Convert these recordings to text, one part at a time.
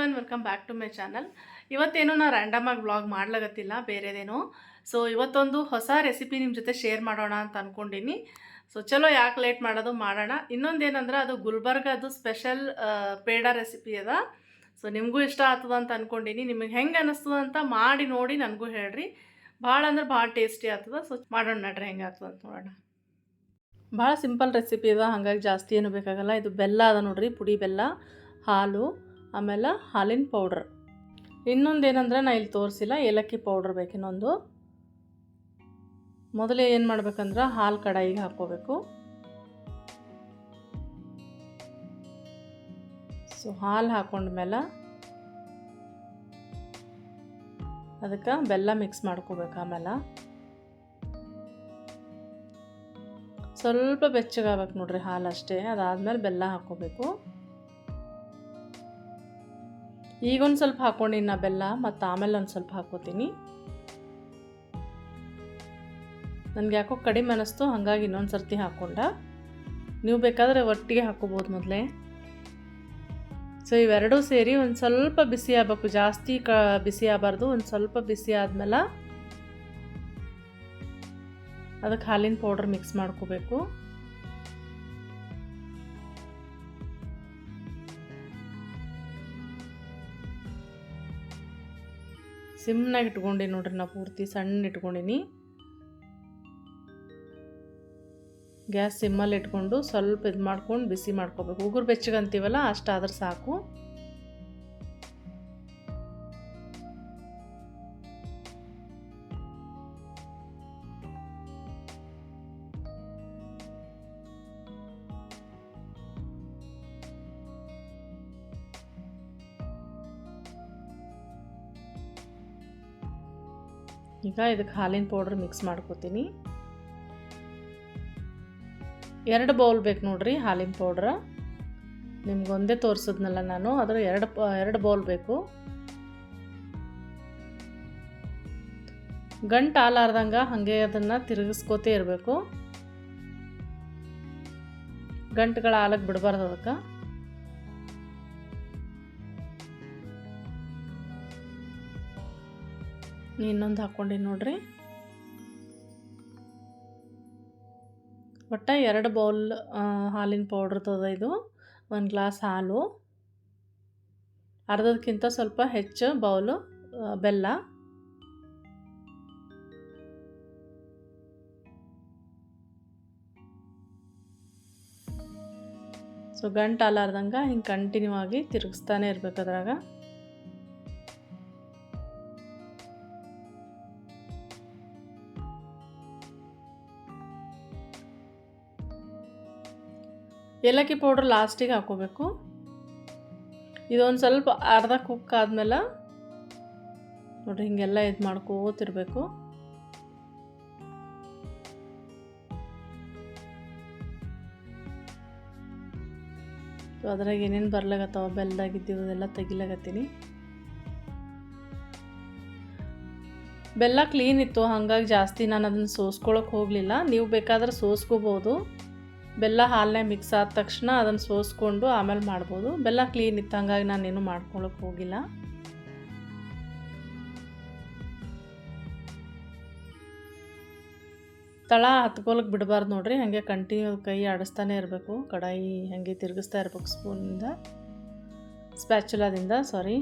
Everyone, welcome back to my channel. ಇವತ್ತೇನು ನಾನು random ಆಗಿ ವ್ಲಾಗ್ ಮಾಡ್ಲಾಗತ್ತಿಲ್ಲ, ಬೇರೆದೇನು. ಸೊ ಇವತ್ತೊಂದು ಹೊಸ ರೆಸಿಪಿ ನಿಮ್ಮ ಜೊತೆ ಶೇರ್ ಮಾಡೋಣ ಅಂತ ಅಂದ್ಕೊಂಡಿನಿ. ಸೊ ಚಲೋ, ಯಾಕೆ ಲೇಟ್ ಮಾಡೋದು, ಮಾಡೋಣ. ಇನ್ನೊಂದೇನಂದ್ರೆ ಅದು ಗುಲ್ಬರ್ಗದು ಸ್ಪೆಷಲ್ ಪೇಡ ರೆಸಿಪಿ ಅದ. ಸೊ ನಿಮಗೂ ಇಷ್ಟ ಆಗ್ತದ ಅಂತ ಅಂದ್ಕೊಂಡಿನಿ. ನಿಮಗೆ ಹೆಂಗೆ ಅನ್ನಿಸ್ತದ ಅಂತ ಮಾಡಿ ನೋಡಿ ನನಗೂ ಹೇಳ್ರಿ. ಭಾಳ ಅಂದ್ರೆ ಭಾಳ ಟೇಸ್ಟಿ ಆಗ್ತದ. ಸೊ ಮಾಡೋಣ ನಡ್ರಿ, ಹೆಂಗೆ ಆಗ್ತದ ಅಂತ ನೋಡೋಣ. ಭಾಳ ಸಿಂಪಲ್ ರೆಸಿಪಿ ಅದ, ಹಾಗಾಗಿ ಜಾಸ್ತಿ ಏನು ಬೇಕಾಗಲ್ಲ. ಇದು ಬೆಲ್ಲ ಅದ ನೋಡ್ರಿ, ಪುಡಿ ಬೆಲ್ಲ, ಹಾಲು, ಆಮೇಲೆ ಹಾಲಿನ ಪೌಡ್ರ್. ಇನ್ನೊಂದು ಏನಂದ್ರೆ ನಾ ಇಲ್ಲಿ ತೋರಿಸಿಲ್ಲ, ಏಲಕ್ಕಿ ಪೌಡ್ರ್ ಬೇಕು ಇನ್ನೊಂದು. ಮೊದಲೇ ಏನು ಮಾಡ್ಬೇಕಂದ್ರೆ ಹಾಲು ಕಡಾಯಿಗೆ ಹಾಕ್ಕೋಬೇಕು. ಸೊ ಹಾಲು ಹಾಕೊಂಡ್ಮೇಲೆ ಅದಕ್ಕೆ ಬೆಲ್ಲ ಮಿಕ್ಸ್ ಮಾಡ್ಕೋಬೇಕು. ಆಮೇಲೆ ಸ್ವಲ್ಪ ಬೆಚ್ಚಗಾಗಬೇಕು ನೋಡ್ರಿ ಹಾಲು ಅಷ್ಟೇ. ಅದಾದಮೇಲೆ ಬೆಲ್ಲ ಹಾಕ್ಕೋಬೇಕು. ಈಗೊಂದು ಸ್ವಲ್ಪ ಹಾಕ್ಕೊಂಡಿನಿ ನಾ ಬೆಲ್ಲ, ಮತ್ತು ಆಮೇಲೆ ಒಂದು ಸ್ವಲ್ಪ ಹಾಕ್ಕೋತೀನಿ. ನನಗೆ ಯಾಕೋ ಕಡಿಮೆ ಅನ್ನಿಸ್ತು, ಹಾಗಾಗಿ ಇನ್ನೊಂದು ಸರ್ತಿ ಹಾಕ್ಕೊಂಡ. ನೀವು ಬೇಕಾದರೆ ಒಟ್ಟಿಗೆ ಹಾಕ್ಕೋಬೋದು ಮೊದಲೇ. ಸೊ ಇವೆರಡೂ ಸೇರಿ ಒಂದು ಸ್ವಲ್ಪ ಬಿಸಿ ಆಗಬೇಕು, ಜಾಸ್ತಿ ಬಿಸಿ ಆಗಬಾರ್ದು. ಒಂದು ಸ್ವಲ್ಪ ಬಿಸಿ ಆದಮೇಲೆ ಅದಕ್ಕೆ ಹಾಲಿನ ಪೌಡ್ರ್ ಮಿಕ್ಸ್ ಮಾಡ್ಕೋಬೇಕು. ಸಿಮ್ನಾಗ ಇಟ್ಕೊಂಡಿನಿ ನೋಡ್ರಿ, ನಾ ಪೂರ್ತಿ ಸಣ್ಣ ಇಟ್ಕೊಂಡಿನಿ. ಗ್ಯಾಸ್ ಸಿಮ್ಮಲ್ಲಿ ಇಟ್ಕೊಂಡು ಸ್ವಲ್ಪ ಇದು ಮಾಡ್ಕೊಂಡು ಬಿಸಿ ಮಾಡ್ಕೋಬೇಕು. ಉಗುರು ಬೆಚ್ಚಗೆ ಅಂತೀವಲ್ಲ, ಅಷ್ಟಾದ್ರೆ ಸಾಕು. ಈಗ ಇದಕ್ಕೆ ಹಾಲಿನ ಪೌಡ್ರ್ ಮಿಕ್ಸ್ ಮಾಡ್ಕೋತೀನಿ. 2 ಬೌಲ್ ಬೇಕು ನೋಡ್ರಿ ಹಾಲಿನ ಪೌಡ್ರ. ನಿಮ್ಗೊಂದೇ ತೋರಿಸಿದ್ನಲ್ಲ ನಾನು, ಅದರ 2 ಬೌಲ್ ಬೇಕು. ಗಂಟು ಆಲಾರ್ದಂಗೆ ಹಾಗೆ ಅದನ್ನು ತಿರುಗಿಸ್ಕೋತೇ ಇರಬೇಕು. ಗಂಟುಗಳ ಹಾಲಕ್ಕೆ ಬಿಡಬಾರ್ದು ಅದಕ್ಕೆ. ಇನ್ನೊಂದು ಹಾಕ್ಕೊಂಡಿನಿ ನೋಡ್ರಿ. ಒಟ್ಟು 2 ಬೌಲ್ ಹಾಲಿನ ಪೌಡ್ರ್ ತದ ಇದು. 1 ಗ್ಲಾಸ್ ಹಾಲು, ಅರ್ಧದಕ್ಕಿಂತ ಸ್ವಲ್ಪ ಹೆಚ್ಚು ಬೌಲು ಬೆಲ್ಲ, ಸೊ ಗಂಟು ಆಲಾರ್ದಂಗೆ ಹಿಂಗೆ ಕಂಟಿನ್ಯೂ ಆಗಿ ತಿರುಗಿಸ್ತಾನೆ ಇರ್ಬೇಕು ಅದ್ರಾಗ. ಏಲಕ್ಕಿ ಪೌಡ್ರ್ ಲಾಸ್ಟಿಗೆ ಹಾಕ್ಕೋಬೇಕು. ಇದೊಂದು ಸ್ವಲ್ಪ ಅರ್ಧ ಕುಕ್ ಆದಮೇಲೆ ನೋಡಿರಿ ಹಿಂಗೆಲ್ಲ ಇದು ಮಾಡ್ಕೋತಿರ್ಬೇಕು. ಸೊ ಅದ್ರಾಗ ಏನೇನು ಬರ್ಲಾಗತ್ತವ, ಬೆಲ್ಲದಾಗಿದ್ದೀವಿ ಅದೆಲ್ಲ ತೆಗಿಲಾಗತ್ತೀನಿ. ಬೆಲ್ಲ ಕ್ಲೀನ್ ಇತ್ತು, ಹಾಗಾಗಿ ಜಾಸ್ತಿ ನಾನು ಅದನ್ನು ಸೋಸ್ಕೊಳಕ್ಕೆ ಹೋಗಲಿಲ್ಲ. ನೀವು ಬೇಕಾದ್ರೆ ಸೋಸ್ಕೋಬೋದು. ಬೆಲ್ಲ ಹಾಲನ್ನೇ ಮಿಕ್ಸ್ ಆದ ತಕ್ಷಣ ಅದನ್ನು ಸೋಸ್ಕೊಂಡು ಆಮೇಲೆ ಮಾಡ್ಬೋದು. ಬೆಲ್ಲ ಕ್ಲೀನ್ ಇತ್ತು, ಹಂಗಾಗಿ ನಾನೇನು ಮಾಡ್ಕೊಳಕ್ಕೆ ಹೋಗಿಲ್ಲ. ತಳ ಹತ್ಕೊಳಕ್ಕೆ ಬಿಡಬಾರ್ದು ನೋಡ್ರಿ, ಹಾಗೆ ಕಂಟಿನ್ಯೂ ಕೈ ಆಡಿಸ್ತಾನೆ ಇರಬೇಕು. ಕಡಾಯಿ ಹಾಗೆ ತಿರುಗಿಸ್ತಾ ಇರ್ಬೇಕು ಸ್ಪೂನಿಂದ, ಸ್ಪ್ಯಾಚುಲಾದಿಂದ ಸಾರಿ.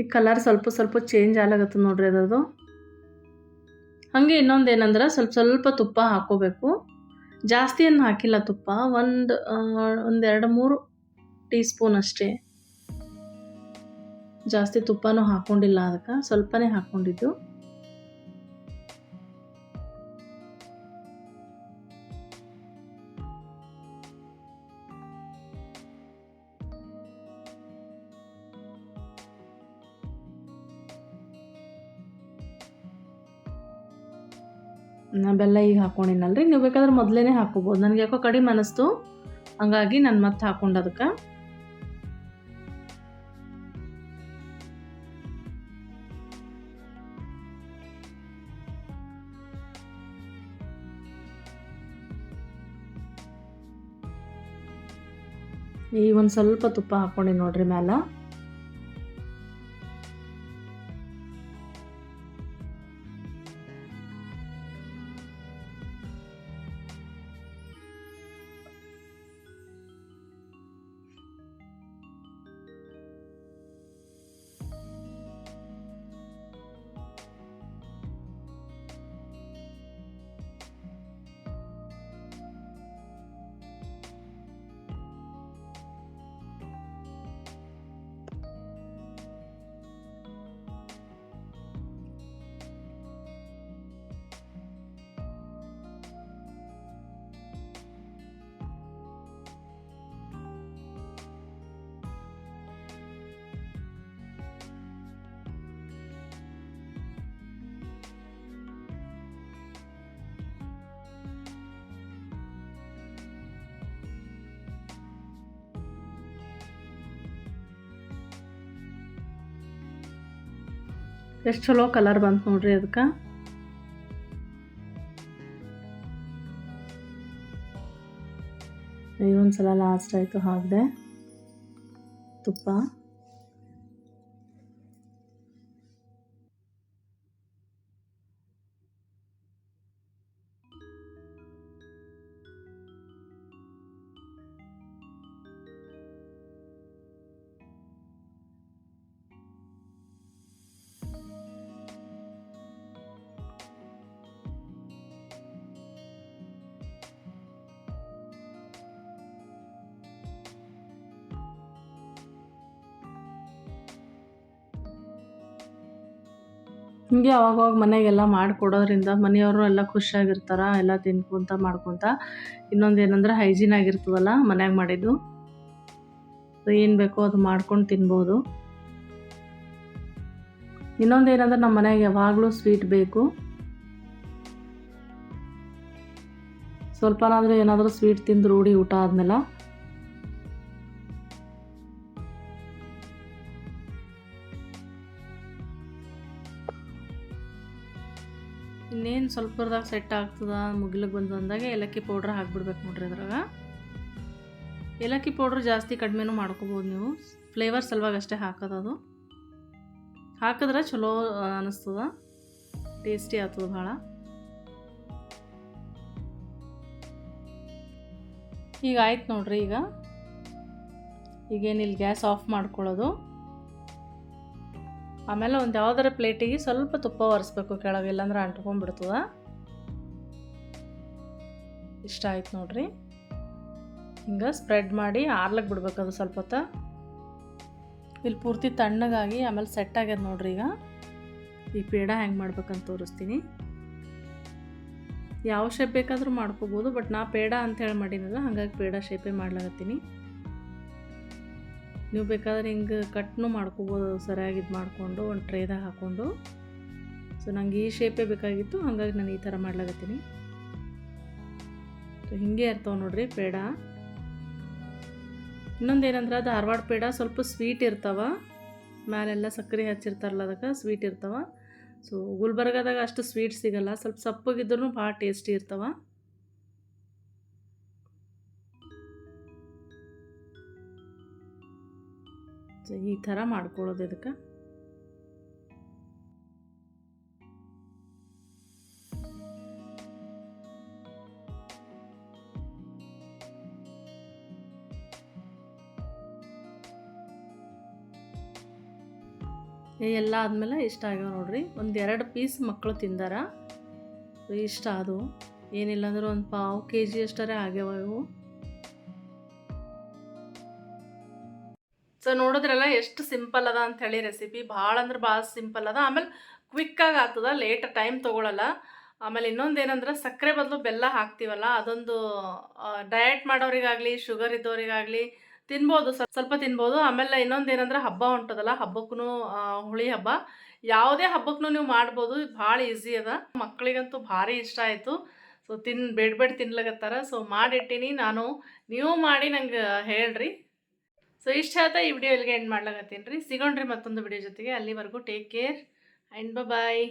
ಈ ಕಲರ್ ಸ್ವಲ್ಪ ಸ್ವಲ್ಪ ಚೇಂಜ್ ಆಗ್ಲಾಗತ್ತದ ನೋಡ್ರಿ ಅದರದು. ಹಾಗೆ ಇನ್ನೊಂದು ಏನಂದ್ರೆ ಸ್ವಲ್ಪ ಸ್ವಲ್ಪ ತುಪ್ಪ ಹಾಕೋಬೇಕು. ಜಾಸ್ತಿ ಏನು ಹಾಕಿಲ್ಲ ತುಪ್ಪ, ಒಂದು 2-3 ಟೀ ಸ್ಪೂನ್ ಅಷ್ಟೇ. ಜಾಸ್ತಿ ತುಪ್ಪನೂ ಹಾಕ್ಕೊಂಡಿಲ್ಲ, ಅದಕ್ಕೆ ಸ್ವಲ್ಪನೇ ಹಾಕ್ಕೊಂಡಿದ್ದು. ಬೆಲ್ಲ ಈಗ ಹಾಕ್ಕೊಂಡಿನಲ್ರಿ, ನೀವು ಬೇಕಾದ್ರೆ ಮೊದಲೇ ಹಾಕ್ಕೋಬೋದು. ನನಗೆ ಯಾಕೋ ಕಡಿಮೆ ಅನ್ನಿಸ್ತು, ಹಂಗಾಗಿ ನಾನು ಮತ್ತೆ ಹಾಕ್ಕೊಂಡು ಅದಕ್ಕೆ. ಈಗ ಒಂದು ಸ್ವಲ್ಪ ತುಪ್ಪ ಹಾಕ್ಕೊಂಡು ನೋಡ್ರಿ ಮ್ಯಾಲ. ಎಷ್ಟು ಚಲೋ ಕಲರ್ ಬಂತು ನೋಡ್ರಿ ಅದಕ್ಕೆ. ಒಂದ್ಸಲ ಲಾಸ್ಟ್ ಆಯಿತು ಹಾಕಿದೆ ತುಪ್ಪ. ಹೀಗೆ ಅವಾಗವಾಗ ಮನೆಗೆಲ್ಲ ಮಾಡಿಕೊಡೋದ್ರಿಂದ ಮನೆಯವರು ಎಲ್ಲ ಖುಷಿಯಾಗಿರ್ತಾರೆ, ಎಲ್ಲ ತಿನ್ಕೊತ ಮಾಡ್ಕೊತ. ಇನ್ನೊಂದು ಏನಂದ್ರೆ ಹೈಜೀನ್ ಆಗಿರ್ತದಲ್ಲ ಮನ್ಯಾಗ ಮಾಡಿದ್ದು. ಏನು ಬೇಕೋ ಅದು ಮಾಡ್ಕೊಂಡು ತಿನ್ಬೋದು. ಇನ್ನೊಂದು ಏನಂದ್ರೆ ನಮ್ಮ ಮನೆಯಾಗ ಯಾವಾಗಲೂ ಸ್ವೀಟ್ ಬೇಕು. ಸ್ವಲ್ಪನಾದರೂ ಏನಾದರೂ ಸ್ವೀಟ್ ತಿಂದು ರೂಢಿ ಊಟ ಆದ್ಮೇಲೆ. ಇನ್ನೇನು ಸ್ವಲ್ಪದಾಗ ಸೆಟ್ ಆಗ್ತದ ಮುಗಿಲಿಗೆ ಬಂದಾಗ ಏಲಕ್ಕಿ ಪೌಡ್ರ್ ಹಾಕ್ಬಿಡ್ಬೇಕು ನೋಡ್ರಿ ಅದ್ರಾಗ. ಏಲಕ್ಕಿ ಪೌಡ್ರ್ ಜಾಸ್ತಿ ಕಡಿಮೆನೂ ಮಾಡ್ಕೋಬೋದು ನೀವು, ಫ್ಲೇವರ್ ಸಲುವಾಗಿ ಅಷ್ಟೇ ಹಾಕೋದು. ಹಾಕಿದ್ರೆ ಚಲೋ ಅನ್ನಿಸ್ತದ, ಟೇಸ್ಟಿ ಆಗ್ತದೆ ಭಾಳ. ಈಗ ಆಯ್ತು ನೋಡ್ರಿ. ಈಗೇನಿಲ್ಲ, ಗ್ಯಾಸ್ ಆಫ್ ಮಾಡ್ಕೊಳ್ಳೋದು. ಆಮೇಲೆ ಒಂದು ಯಾವುದರ ಪ್ಲೇಟಿಗೆ ಸ್ವಲ್ಪ ತುಪ್ಪ ಒರೆಸ್ಬೇಕು ಕೆಳಗೆ, ಇಲ್ಲಾಂದ್ರೆ ಅಂಟ್ಕೊಂಡ್ಬಿಡ್ತದ. ಇಷ್ಟ ಆಯ್ತು ನೋಡ್ರಿ. ಹಿಂಗೆ ಸ್ಪ್ರೆಡ್ ಮಾಡಿ ಆರ್ಲಕ್ಕೆ ಬಿಡ್ಬೇಕು ಅದು ಸ್ವಲ್ಪ ಹೊತ್ತು. ಇಲ್ಲಿ ಪೂರ್ತಿ ತಣ್ಣಗಾಗಿ ಆಮೇಲೆ ಸೆಟ್ ಆಗ್ಯದ ನೋಡ್ರಿ. ಈ ಪೇಡ ಹೆಂಗೆ ಮಾಡ್ಬೇಕಂತ ತೋರಿಸ್ತೀನಿ. ಯಾವ ಶೇಪ್ ಬೇಕಾದರೂ ಮಾಡ್ಕೋಬೋದು, ಬಟ್ ನಾ ಪೇಡ ಅಂಥೇಳಿ ಮಾಡೀನಲ್ಲ, ಹಾಗಾಗಿ ಪೇಡ ಶೇಪೇ ಮಾಡ್ಲಾಗತ್ತೀನಿ. ನೀವು ಬೇಕಾದ್ರೆ ಹಿಂಗೆ ಕಟ್ನೂ ಮಾಡ್ಕೋಬೋದು, ಸರಿಯಾಗಿ ಇದು ಮಾಡಿಕೊಂಡು ಒಂದು ಟ್ರೇದಾಗ ಹಾಕ್ಕೊಂಡು. ಸೊ ನಂಗೆ ಈ ಶೇಪೇ ಬೇಕಾಗಿತ್ತು, ಹಾಗಾಗಿ ನಾನು ಈ ಥರ ಮಾಡ್ಲಾಗತ್ತೀನಿ. ಸೊ ಹಿಂಗೆ ಇರ್ತಾವೆ ನೋಡ್ರಿ ಪೇಡ. ಇನ್ನೊಂದು ಏನಂದ್ರೆ ಧಾರವಾಡ ಪೇಡ ಸ್ವಲ್ಪ ಸ್ವೀಟ್ ಇರ್ತಾವ, ಮ್ಯಾಲೆಲ್ಲ ಸಕ್ಕರೆ ಹಚ್ಚಿರ್ತಾರಲ್ಲ ಅದಕ್ಕೆ ಸ್ವೀಟ್ ಇರ್ತಾವ. ಸೊ ಗುಲ್ಬರ್ಗದಾಗ ಅಷ್ಟು ಸ್ವೀಟ್ ಸಿಗಲ್ಲ, ಸ್ವಲ್ಪ ಸಪ್ಪಗಿದ್ರೂ ಭಾಳ ಟೇಸ್ಟಿ ಇರ್ತಾವ. ಸೊ ಈ ಥರ ಮಾಡ್ಕೊಳ್ಳೋದು ಇದಕ್ಕೆ. ಎಲ್ಲ ಆದಮೇಲೆ ಇಷ್ಟ ಆಗ್ಯಾವ ನೋಡ್ರಿ. ಒಂದು 2 ಪೀಸ್ ಮಕ್ಕಳು ತಿಂದಾರ. ಇಷ್ಟ ಆದವು. ಏನಿಲ್ಲ ಅಂದ್ರೆ ಒಂದು ಪಾವು KG ಅಷ್ಟರೇ ಆಗ್ಯಾವ ಇವು. ಸೊ ನೋಡಿದ್ರಲ್ಲ ಎಷ್ಟು ಸಿಂಪಲ್ ಅದ ಅಂಥೇಳಿ ರೆಸಿಪಿ. ಭಾಳ ಅಂದ್ರೆ ಭಾಳ ಸಿಂಪಲ್ ಅದ. ಆಮೇಲೆ ಕ್ವಿಕ್ಕಾಗಿ ಆಗ್ತದ, ಲೇಟ್ ಟೈಮ್ ತೊಗೊಳಲ್ಲ. ಆಮೇಲೆ ಇನ್ನೊಂದು ಏನಂದ್ರೆ ಸಕ್ಕರೆ ಬದಲು ಬೆಲ್ಲ ಹಾಕ್ತೀವಲ್ಲ, ಅದೊಂದು ಡಯಟ್ ಮಾಡೋರಿಗಾಗಲಿ ಶುಗರ್ ಇದ್ದವರಿಗಾಗಲಿ ತಿನ್ಬೋದು, ಸ್ವಲ್ಪ ತಿನ್ಬೋದು. ಆಮೇಲೆ ಇನ್ನೊಂದು ಏನಂದ್ರೆ ಹಬ್ಬ ಹೊಂಟದಲ್ಲ, ಹಬ್ಬಕ್ಕೂ ಹುಳಿ ಹಬ್ಬ, ಯಾವುದೇ ಹಬ್ಬಕ್ಕೂ ನೀವು ಮಾಡ್ಬೋದು. ಭಾಳ ಈಸಿ ಅದ. ಮಕ್ಕಳಿಗಂತೂ ಭಾರಿ ಇಷ್ಟ ಆಯಿತು. ಸೊ ಬೇಡ ತಿನ್ಲಕತ್ತಾರ. ಸೊ ಮಾಡಿಟ್ಟಿನಿ ನಾನು, ನೀವು ಮಾಡಿ ನಂಗೆ ಹೇಳ್ರಿ. ಸೊ ಇಷ್ಟ ಆಯ್ತಾ ಈ ವಿಡಿಯೋ ಇಲ್ಲಿಗೆ ಎಂಡ್ ಮಾಡ್ಲಾಕತ್ತೀನಿ ರೀ. ಸಿಗೋಣ್ರಿ ಮತ್ತೊಂದು ವಿಡಿಯೋ ಜೊತೆಗೆ. ಅಲ್ಲಿವರೆಗೂ ಟೇಕ್ ಕೇರ್ ಆ್ಯಂಡ್ ಬಾಯ್.